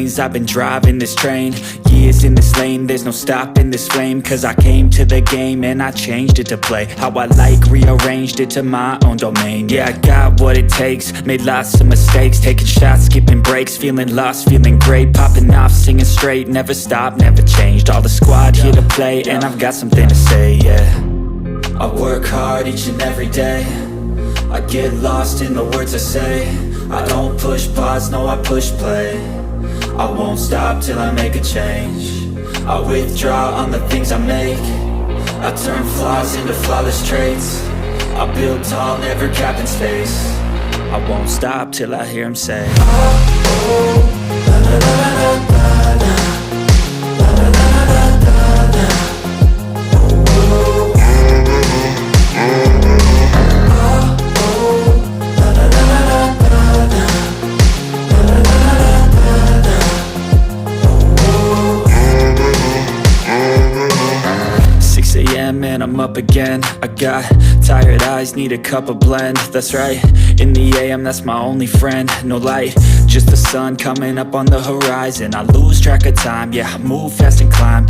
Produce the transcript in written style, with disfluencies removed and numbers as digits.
lanes, I've been driving this train. Years in this lane, there's no stopping this flame. Cause I came to the game and I changed it to play how I like, rearranged it to my own domain. Yeah, I got what it takes, made lots of mistakes, taking shots, skipping breaks, feeling lost, feeling great, popping off, singing straight, never stopped, never changed. All the squad here to play, and I've got something to say, yeah. I work hard each and every day, I get lost in the words I say. I don't push pause, no I push play. I won't stop till I make a change. I withdraw on the things I make. I turn flaws into flawless traits. I build tall, never capped in space. I won't stop till I hear him say, oh, oh, la la la la la la. And I'm up again. I got tired eyes, need a cup of blend. That's right, in the AM, that's my only friend. No light, just the sun coming up on the horizon. I lose track of time, yeah, I move fast and climb